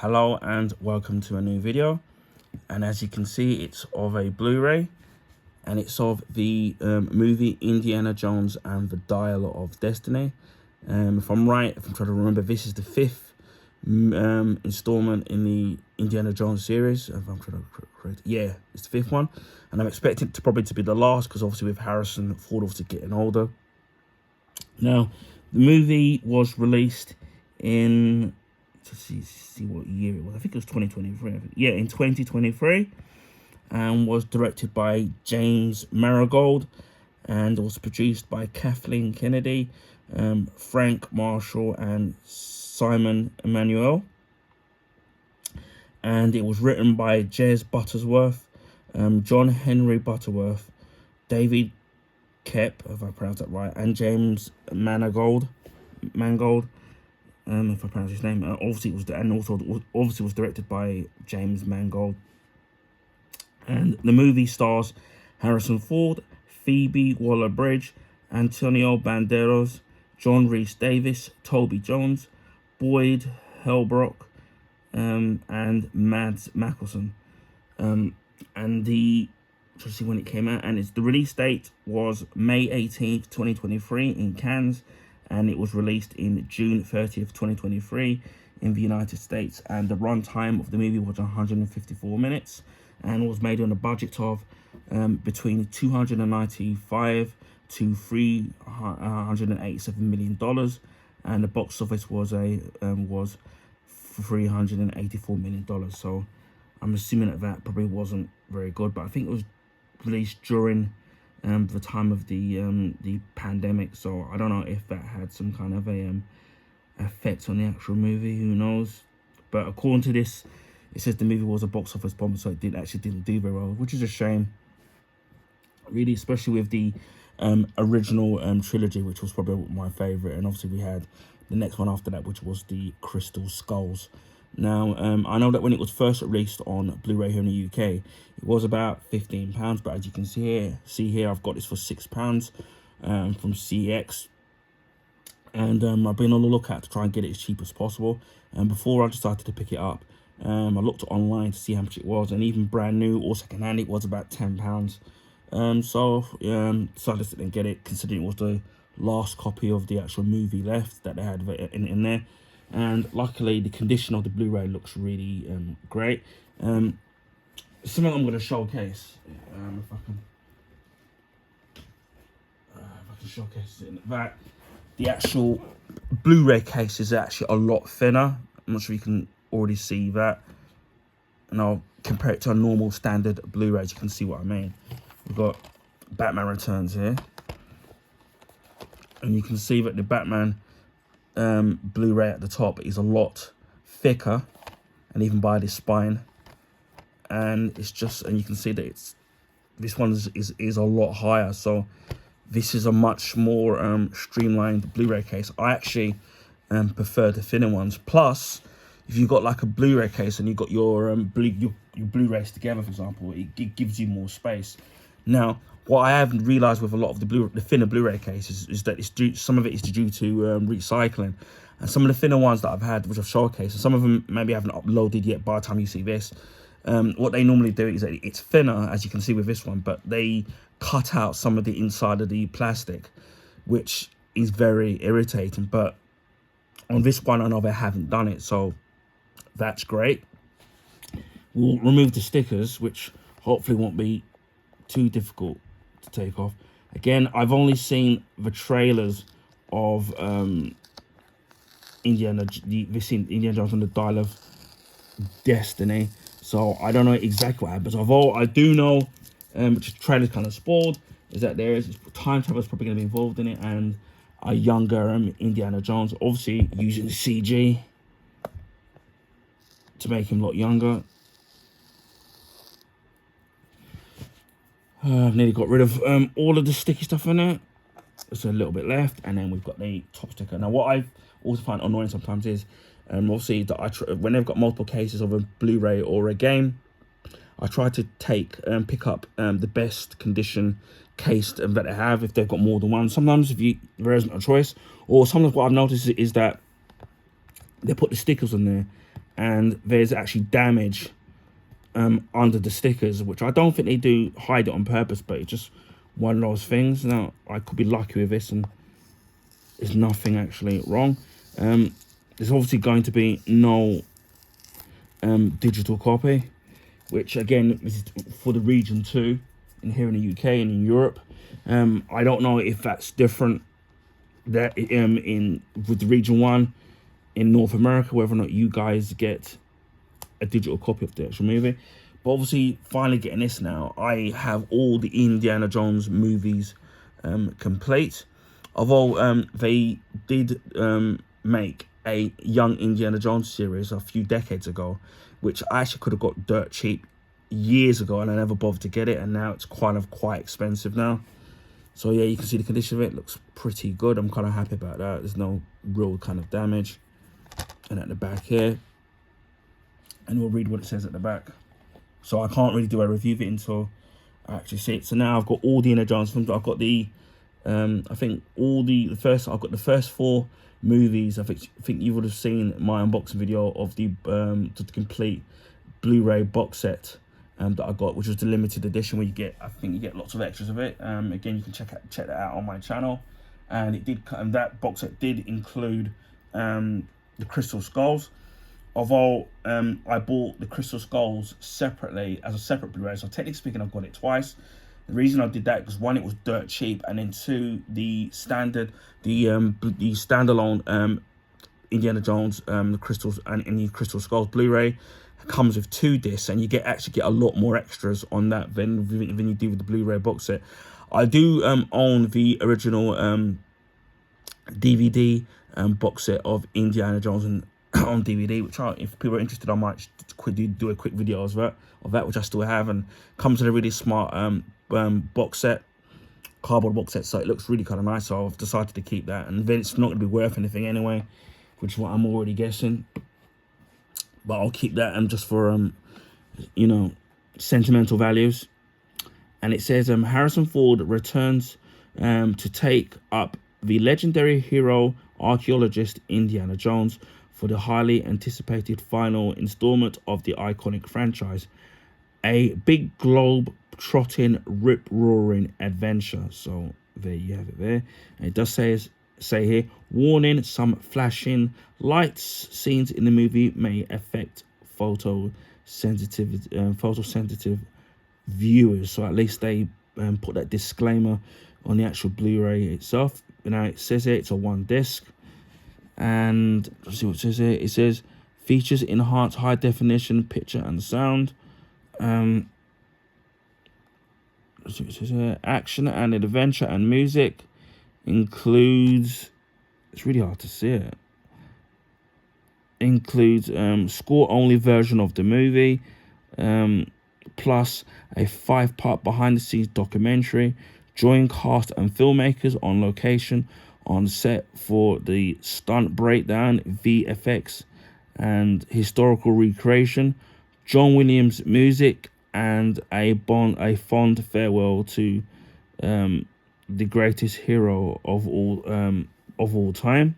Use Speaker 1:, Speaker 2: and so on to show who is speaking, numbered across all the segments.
Speaker 1: Hello and welcome to a new video, and as you can see it's of a Blu-ray and it's of the movie Indiana Jones and the Dial of Destiny. If I'm trying to remember, this is the fifth installment in the Indiana Jones series. If I'm trying to correct, yeah, it's the fifth one, and I'm expecting it to probably be the last because obviously with Harrison Ford obviously getting older. Now, the movie was released in, to see what year it was. I think it was 2023. Yeah, in 2023, and was directed by James Mangold, and was produced by Kathleen Kennedy, Frank Marshall, and Simon Emanuel. And it was written by Jez Butterworth, John Henry Butterworth, David Koepp, if I pronounce that right, and James Mangold, if I pronounce his name. Obviously was directed by James Mangold. And the movie stars Harrison Ford, Phoebe Waller-Bridge, Antonio Banderas, John Rhys Davis, Toby Jones, Boyd Holbrook, and Mads Mikkelsen. And to see when it came out, and the release date was May 18th, 2023 in Cannes, and it was released in June 30th, 2023 in the United States. And the runtime of the movie was 154 minutes and was made on a budget of between $295 to $387 million, and the box office was $384 million. So I'm assuming that probably wasn't very good, but I think it was released during the time of the pandemic, so I don't know if that had some kind of a effect on the actual movie. Who knows? But according to this, it says the movie was a box office bomb, so it didn't do very well, which is a shame, really, especially with the original trilogy, which was probably my favorite. And obviously we had the next one after that, which was the Crystal Skulls. Now, I know that when it was first released on Blu-ray here in the UK, it was about £15, but as you can see here, I've got this for £6 from CX. And I've been on the lookout to try and get it as cheap as possible. And before I decided to pick it up, I looked online to see how much it was, and even brand new or second hand, it was about £10. So decided to get it, considering it was the last copy of the actual movie left that they had in there. And luckily the condition of the Blu-ray looks really great. Something I'm going to showcase, if I can showcase it, that the actual Blu-ray case is actually a lot thinner. I'm not sure you can already see that, and I'll compare it to a normal standard Blu-ray. You can see what I mean. We've got Batman Returns here, and you can see that the Batman Blu-ray at the top is a lot thicker, and even by the spine, and it's just, and you can see that this one is a lot higher. So this is a much more streamlined Blu-ray case. I actually prefer the thinner ones. Plus, if you've got like a Blu-ray case and you've got your Blu-rays together, for example, it gives you more space. Now, what I haven't realised with a lot of the thinner Blu-ray cases is that some of it is due to recycling. And some of the thinner ones that I've had, which I've showcased, some of them maybe haven't uploaded yet by the time you see this. What they normally do is that it's thinner, as you can see with this one, but they cut out some of the inside of the plastic, which is very irritating. But on this one, I know they haven't done it, so that's great. We'll remove the stickers, which hopefully won't be too difficult to take off. Again, I've only seen the trailers of Indiana Jones and the Dial of Destiny, so I don't know exactly what happens. Although I do know, which the trailer's kind of spoiled, is that there is time travel is probably going to be involved in it, and a younger Indiana Jones, obviously using CG to make him look younger. I've nearly got rid of all of the sticky stuff in it. There's a little bit left, and then we've got the top sticker. Now, what I've also find annoying sometimes is, obviously, that when they've got multiple cases of a Blu-ray or a game, I try to pick up the best condition case that they have if they've got more than one. Sometimes there isn't a choice, or sometimes what I've noticed is that they put the stickers on there, and there's actually damage under the stickers, which I don't think they do hide it on purpose, but it's just one of those things. Now, I could be lucky with this and there's nothing actually wrong. There's obviously going to be no digital copy, which again is for the region 2 in here in the UK and in Europe. I don't know if that's different that in with the region 1 in North America, whether or not you guys get a digital copy of the actual movie. But obviously, finally getting this now, I have all the Indiana Jones movies complete. Although they did make a young Indiana Jones series a few decades ago, which I actually could have got dirt cheap years ago, and I never bothered to get it, and now it's quite expensive now. So yeah, you can see the condition of it looks pretty good. I'm kind of happy about that. There's no real kind of damage. And at the back here, and we'll read what it says at the back. So I can't really do a review of it until I actually see it. So now I've got all the Indiana Jones films. I've got the I think all the first. I've got the first 4 movies. I think you would have seen my unboxing video of the complete Blu-ray box set that I got, which was the limited edition, where you get, I think you get lots of extras of it. Again, you can check that out on my channel, and it did. And that box set did include the Crystal Skulls. Although I bought the Crystal Skulls separately as a separate Blu-ray, so technically speaking, I've got it twice. The reason I did that because 1, it was dirt cheap, and then 2, the standard, the standalone Indiana Jones, the Crystals and the Crystal Skulls Blu-ray comes with 2 discs, and you actually get a lot more extras on that than you do with the Blu-ray box set. I do own the original DVD box set of Indiana Jones and on DVD, which if people are interested, I might do a quick video of that, which I still have, and comes with a really smart box set, cardboard box set, so it looks really kind of nice. So I've decided to keep that, and then it's not going to be worth anything anyway, which is what I'm already guessing. But I'll keep that just for you know, sentimental values. And it says Harrison Ford returns to take up the legendary hero archaeologist Indiana Jones for the highly anticipated final installment of the iconic franchise, a big globe-trotting, rip-roaring adventure. So there you have it there. And it does say here, warning, some flashing lights scenes in the movie may affect photosensitive viewers. So at least they put that disclaimer on the actual Blu-ray itself. Now it says here it's a 1 disc. And let's see what it says here. It says features enhanced high definition picture and sound. Let's see what it says here. Action and adventure and music includes. It's really hard to see it. Includes score only version of the movie, plus a 5-part behind the scenes documentary. Join cast and filmmakers on location on set for the stunt breakdown, VFX, and historical recreation. John Williams music and a fond farewell to the greatest hero of all time.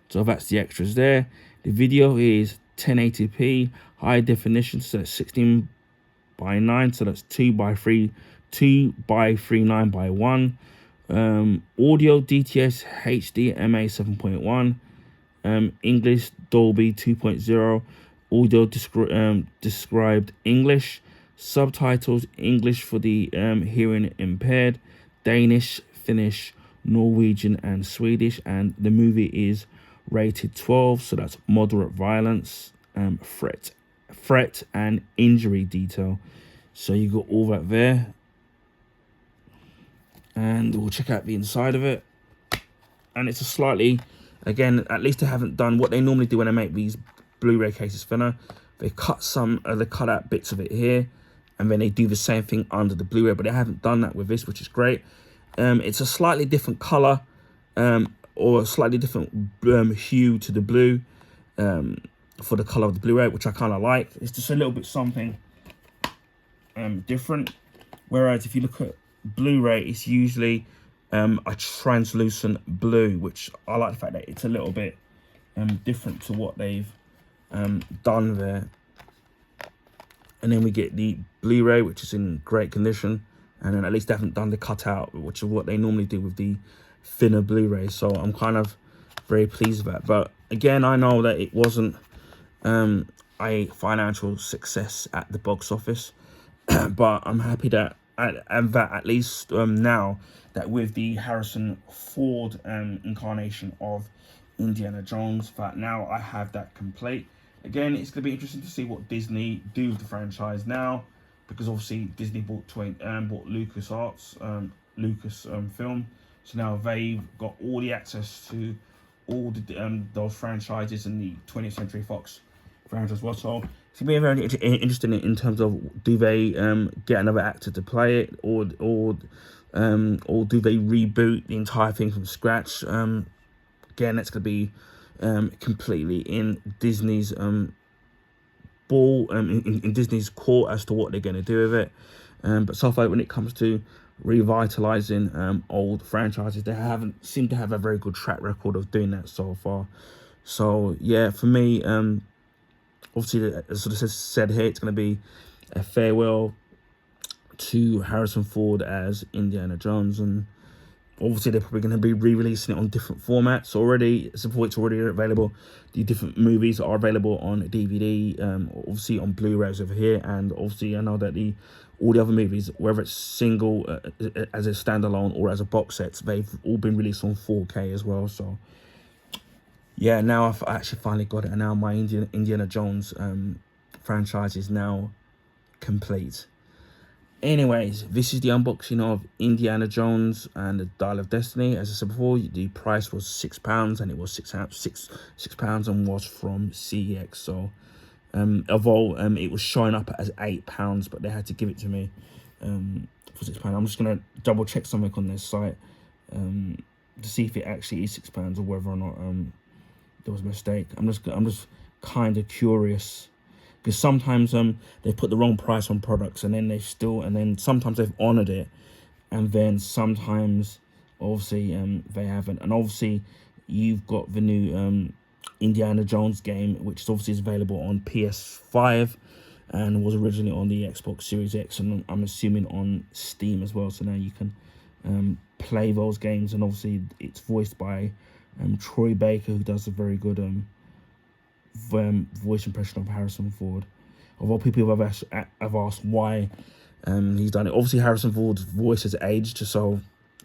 Speaker 1: So that's the extras there. The video is 1080p high definition, so that's 16:9, so that's 2:39 by 1. Audio DTS HD MA 7.1, English Dolby 2.0, audio described English, subtitles English for the hearing impaired, Danish, Finnish, Norwegian, and Swedish. And the movie is rated 12, so that's moderate violence, threat and injury detail. So you got all that there. And we'll check out the inside of it. And it's a slightly, again, at least they haven't done what they normally do when they make these Blu-ray cases thinner. They cut out bits of it here, and then they do the same thing under the Blu-ray, but they haven't done that with this, which is great. It's a slightly different color, or a slightly different hue to the blue for the color of the Blu-ray, which I kind of like. It's just a little bit something different. Whereas if you look at Blu-ray, it's usually a translucent blue, which I like the fact that it's a little bit different to what they've done there. And then we get the Blu-ray, which is in great condition. And then at least they haven't done the cutout, which is what they normally do with the thinner Blu-ray. So I'm kind of very pleased with that. But again, I know that it wasn't a financial success at the box office. But I'm happy that at least now that with the Harrison Ford incarnation of Indiana Jones, that now I have that complete. Again, it's going to be interesting to see what Disney do with the franchise now, because obviously Disney bought LucasArts, Lucasfilm, so now they've got all the access to all the those franchises in the 20th Century Fox franchise as well. So it's going to be very interesting in terms of, do they get another actor to play it, or do they reboot the entire thing from scratch? Again, that's going to be completely in Disney's ball, in Disney's court as to what they're going to do with it. But so far, when it comes to revitalizing old franchises, they haven't seemed to have a very good track record of doing that so far. So yeah, for me, obviously, as sort of said here, it's going to be a farewell to Harrison Ford as Indiana Jones, and obviously they're probably going to be re-releasing it on different formats already. It's already available. The different movies are available on DVD, obviously on Blu-rays over here, and obviously I know that all the other movies, whether it's single as a standalone or as a box set, they've all been released on 4K as well. So yeah, now I've actually finally got it, and now my Indiana Jones franchise is now complete. Anyways, this is the unboxing of Indiana Jones and the Dial of Destiny. As I said before, the price was £6, and it was £6 and was from CEX. So although it was showing up as £8, but they had to give it to me for £6. I'm just gonna double check something on their site to see if it actually is £6 or whether or not there was a mistake. I'm just kind of curious, because sometimes they put the wrong price on products, and then sometimes they've honored it, and then sometimes obviously they haven't. And obviously you've got the new Indiana Jones game, which obviously is available on PS5 and was originally on the Xbox Series X, and I'm assuming on Steam as well. So now you can play those games, and obviously it's voiced by Troy Baker, who does a very good voice impression of Harrison Ford. Although people have asked why he's done it. Obviously Harrison Ford's voice has aged, so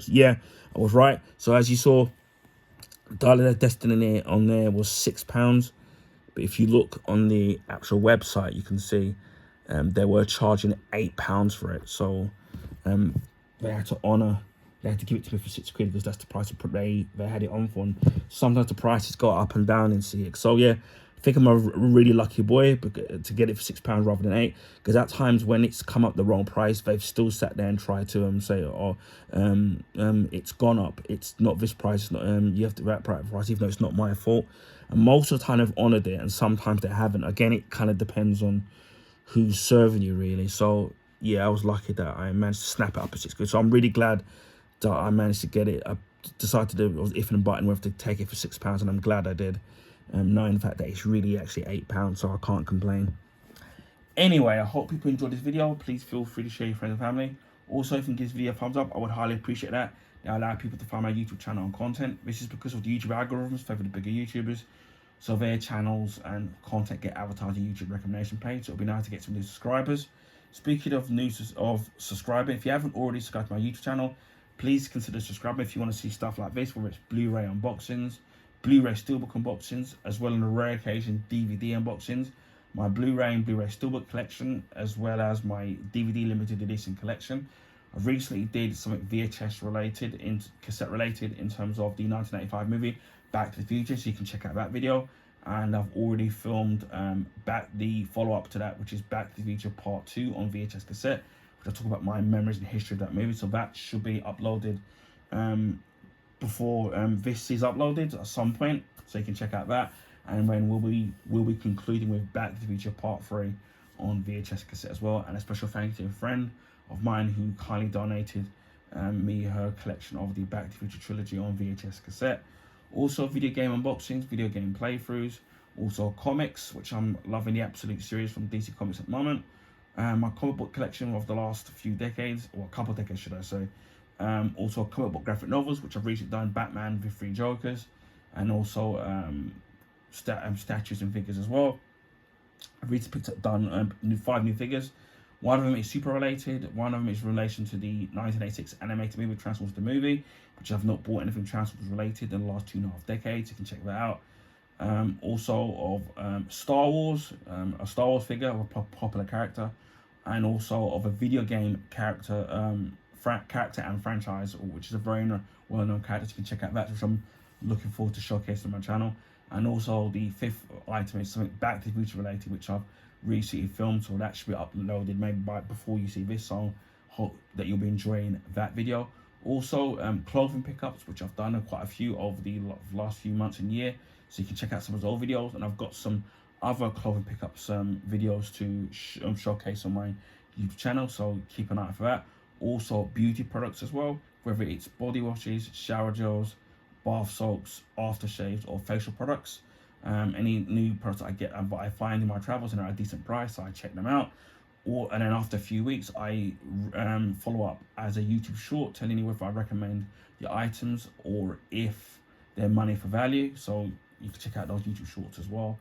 Speaker 1: yeah, I was right. So as you saw, Dial of Destiny on there was £6, but if you look on the actual website, you can see they were charging £8 for it. So they had to give it to me for £6 because that's the price they had it on for. And sometimes the prices go up and down in CX. So yeah, I think I'm a really lucky boy to get it for £6 rather than £8. Because at times when it's come up the wrong price, they've still sat there and tried to say, oh, it's gone up. It's not this price. It's not, you have to that price, even though it's not my fault. And most of the time they've honoured it, and sometimes they haven't. Again, it kind of depends on who's serving you, really. So yeah, I was lucky that I managed to snap it up at £6. So I'm really glad that I managed to get it. I decided to do it was if and button whether to take it for £6, and I'm glad I did, knowing the fact that it's really actually £8, so I can't complain. Anyway, I hope people enjoyed this video. Please feel free to share your friends and family. Also, if you can give this video a thumbs up, I would highly appreciate that. They allow people to find my YouTube channel and content. This is because of the YouTube algorithms favor the bigger YouTubers, so their channels and content get advertised on YouTube recommendation page. So it'll be nice to get some new subscribers. Speaking of news of subscribing, if you haven't already subscribed to my YouTube channel, please consider subscribing if you want to see stuff like this, whether it's Blu-ray unboxings, Blu-ray Steelbook unboxings, as well on a rare occasion DVD unboxings, my Blu-ray and Blu-ray Steelbook collection, as well as my DVD limited edition collection. I recently did something VHS related, cassette related, in terms of the 1995 movie Back to the Future, so you can check out that video. And I've already filmed the follow-up to that, which is Back to the Future Part 2 on VHS cassette. I talk about my memories and history of that movie, so that should be uploaded before this is uploaded at some point, so you can check out that. And when we'll be concluding with Back to the Future Part 3 on VHS cassette as well. And a special thank you to a friend of mine who kindly donated me her collection of the Back to the Future trilogy on VHS cassette. Also video game unboxings, video game playthroughs, Also comics, which I'm loving the Absolute series from DC Comics at the moment. My comic book collection of the last few decades, or a couple of decades should I say. Also comic book graphic novels, which I've recently done, Batman with 3 Jokers, and also statues and figures as well. I've recently done 5 new figures. One of them is super related. One of them is in relation to the 1986 animated movie Transformers the movie, which I've not bought anything Transformers related in the last 2.5 decades. You can check that out. Also of Star Wars, a Star Wars figure of a popular character, and also of a video game character, character and franchise, which is a very well-known character. So you can check out that, which I'm looking forward to showcasing on my channel. And also the 5th item is something Back to the Future related, which I've recently filmed, so that should be uploaded maybe before you see this. So hope that you'll be enjoying that video. Also clothing pickups, which I've done quite a few over the last few months and year, so you can check out some of those old videos. And I've got some other clothing pickups videos to showcase on my YouTube channel, so keep an eye out for that. Also beauty products as well, whether it's body washes, shower gels, bath salts, aftershaves, or facial products. Any new products I get, but I find in my travels and are at a decent price, so I check them out. And then after a few weeks, I follow up as a YouTube short telling you if I recommend the items or if they're money for value. So you can check out those YouTube shorts as well.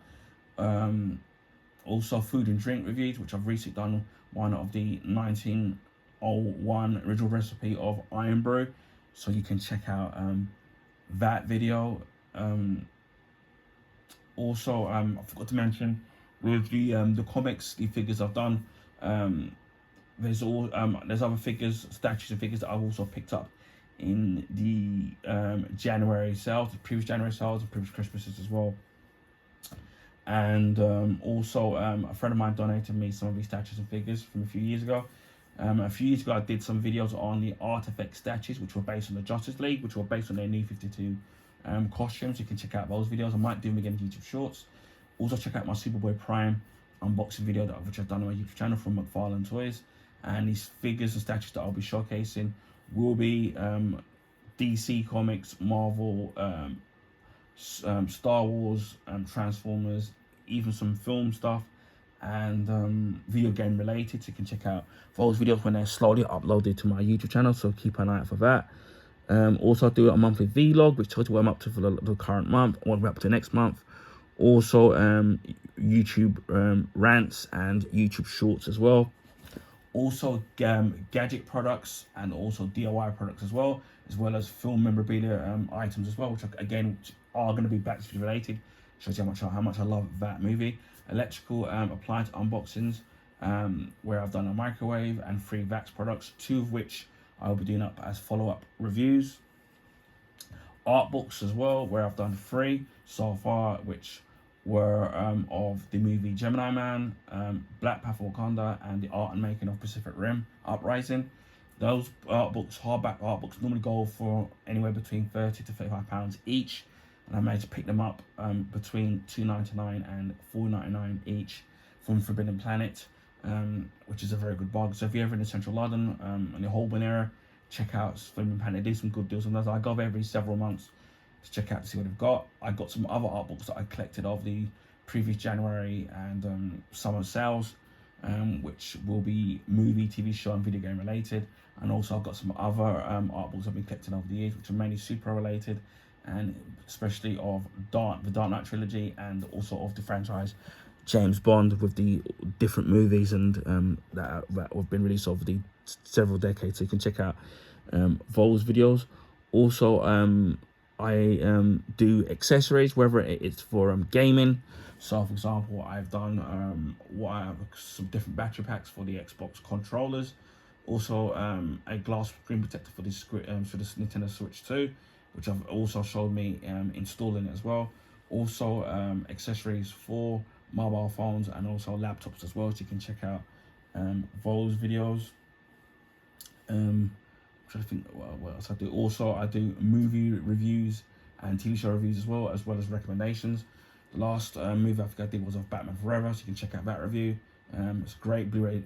Speaker 1: Also food and drink reviews, which I've recently done one of the 1901 original recipe of Iron Brew, so you can check out that video. Also, I forgot to mention with the comics, the figures I've done. There's other figures, statues and figures that I've also picked up in the January sales, the previous January sales, and previous Christmases as well. And also a friend of mine donated me some of these statues and figures from a few years ago. A few years ago, I did some videos on the Artifact statues, which were based on the Justice League, which were based on their New 52 costumes. You can check out those videos. I might do them again in YouTube Shorts. Also, check out my Superboy Prime unboxing video which I've done on my YouTube channel from McFarlane Toys. And these figures and statues that I'll be showcasing will be DC Comics, Marvel, Star Wars, Transformers, even some film stuff, and video game related. So you can check out those videos when they're slowly uploaded to my YouTube channel, so keep an eye out for that. Also, I do a monthly vlog which tells you what I'm up to for the current month, what we're up to next month. Also YouTube rants and YouTube shorts as well. Also gadget products and also DIY products as well as film memorabilia items as well, which again are going to be Back to the Future related. Shows you how much I love that movie. Electrical appliance unboxings, where I've done a microwave and 3 Vax products, 2 of which I'll be doing up as follow-up reviews. Art books as well, where I've done 3 so far, which were of the movie Gemini Man, Black Panther Wakanda, and the art and making of Pacific Rim Uprising. Those art books, hardback art books, normally go for anywhere between £30 to £35 each, and I managed to pick them up between £2.99 and £4.99 each from Forbidden Planet, which is a very good bargain. So if you're ever in central London, in the Holborn area, check out Forbidden Planet. They do some good deals on those. I go there every several months to check out to see what they've got. I got some other art books that I collected of the previous January and summer sales, which will be movie, TV show, and video game related. And also I've got some other art books I've been collecting over the years, which are mainly super related, and especially of the Dark Knight trilogy, and also of the franchise James Bond, with the different movies and that have been released over the several decades. So you can check out those videos. Also I do accessories, whether it's for gaming. So for example, I've done some different battery packs for the Xbox controllers. Also a glass screen protector for this Nintendo Switch 2, which I've also showed me installing as well. Also accessories for mobile phones and also laptops as well, so you can check out those videos. I think what else I do. Also, I do movie reviews and TV show reviews as well as recommendations. The last movie I think I did was of Batman Forever, so you can check out that review. It's a great Blu-ray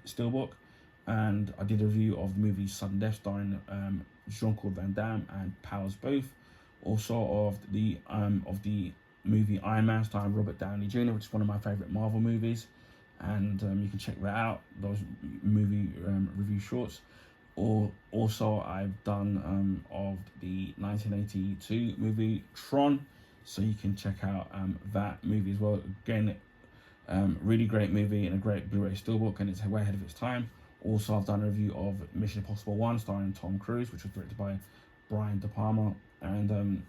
Speaker 1: steelbook. And I did a review of the movie Sudden Death starring Jean-Claude Van Damme and Powers Both. Also of the movie Iron Man starring Robert Downey Jr., which is one of my favorite Marvel movies, and you can check that out, those movie review shorts. Or also I've done of the 1982 movie Tron, so you can check out that movie as well. Again, really great movie and a great Blu-ray steelbook, and it's way ahead of its time. Also, I've done a review of Mission Impossible 1 starring Tom Cruise, which was directed by Brian De Palma, and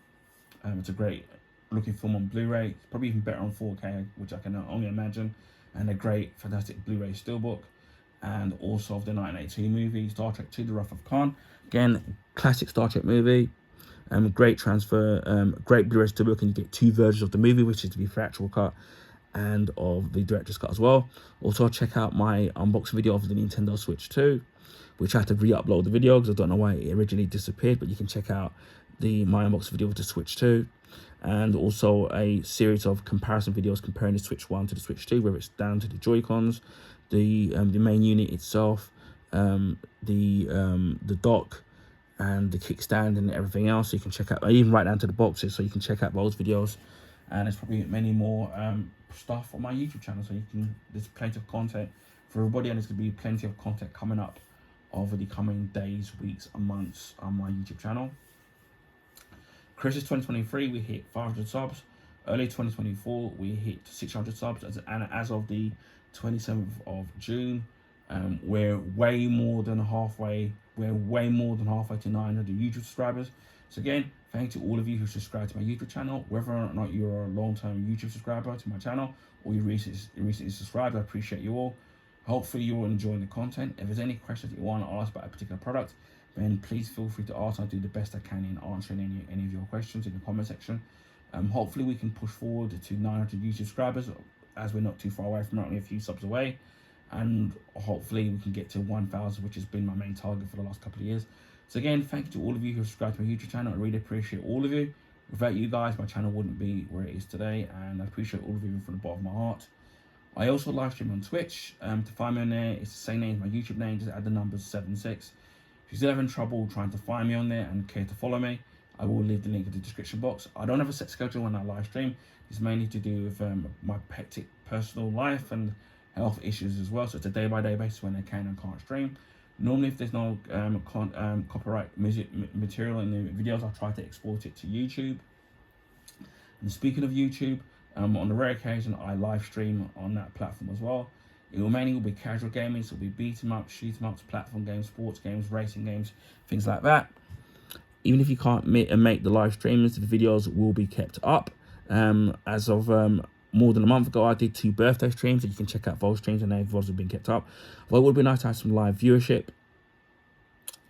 Speaker 1: it's a great looking film on Blu-ray. It's probably even better on 4K, which I can only imagine, and a great, fantastic Blu-ray steelbook. And also of the 1982 movie Star Trek II: The Wrath of Khan. Again, classic Star Trek movie. Great transfer, great Blu-ray steelbook, and you get 2 versions of the movie, which is the theatrical cut and of the director's cut as well. Also, check out my unboxing video of the Nintendo Switch 2, which I had to re-upload the video because I don't know why it originally disappeared, but you can check out my unboxing video of the Switch 2, and also a series of comparison videos comparing the Switch 1 to the Switch 2, where it's down to the Joy-Cons, the main unit itself, the dock, and the kickstand and everything else. So you can check out, even right down to the boxes, so you can check out those videos. And there's probably many more stuff on my YouTube channel, so there's plenty of content for everybody, and there's going to be plenty of content coming up over the coming days, weeks, and months on my YouTube channel. Christmas 2023, we hit 500 subs. Early 2024, we hit 600 subs, and as of the 27th of June, we're way more than halfway. We're way more than halfway to 900 YouTube subscribers. So again, thank you to all of you who subscribe to my YouTube channel, whether or not you're a long-term YouTube subscriber to my channel or you recently subscribed. I appreciate you all. Hopefully you're enjoying the content. If there's any questions that you want to ask about a particular product, then please feel free to ask. I'll do the best I can in answering any of your questions in the comment section. Hopefully we can push forward to 900 YouTube subscribers, as we're not too far away from it, only a few subs away. And hopefully we can get to 1,000, which has been my main target for the last couple of years. So again, thank you to all of you who subscribe to my YouTube channel. I really appreciate all of you. Without you guys, my channel wouldn't be where it is today, and I appreciate all of you from the bottom of my heart. I also live stream on Twitch. To find me on there, it's the same name as my YouTube name, just add the numbers 76. If you're still having trouble trying to find me on there and care to follow me, I will leave the link in the description box. I don't have a set schedule when I live stream. It's mainly to do with my hectic personal life and health issues as well. So it's a day-by-day basis when I can and can't stream. Normally, if there's no copyright music material in the videos, I'll try to export it to YouTube. And speaking of YouTube, on the rare occasion, I live stream on that platform as well. It will mainly be casual gaming, so it'll be beat 'em up, shoot 'em ups, platform games, sports games, racing games, things like that. Even if you can't make the live streams, the videos will be kept up. As of more than a month ago, I did 2 birthday streams, so you can check out those streams, and those have been kept up. Well, it would be nice to have some live viewership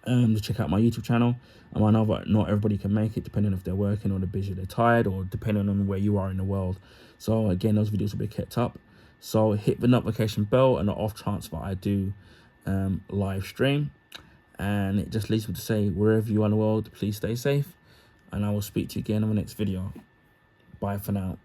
Speaker 1: to check out my YouTube channel. I know that not everybody can make it, depending on if they're working or they're busy, they're tired, or depending on where you are in the world. So again, those videos will be kept up. So hit the notification bell and the off chance that I do live stream. And it just leaves me to say, wherever you are in the world, please stay safe, and I will speak to you again in the next video. Bye for now.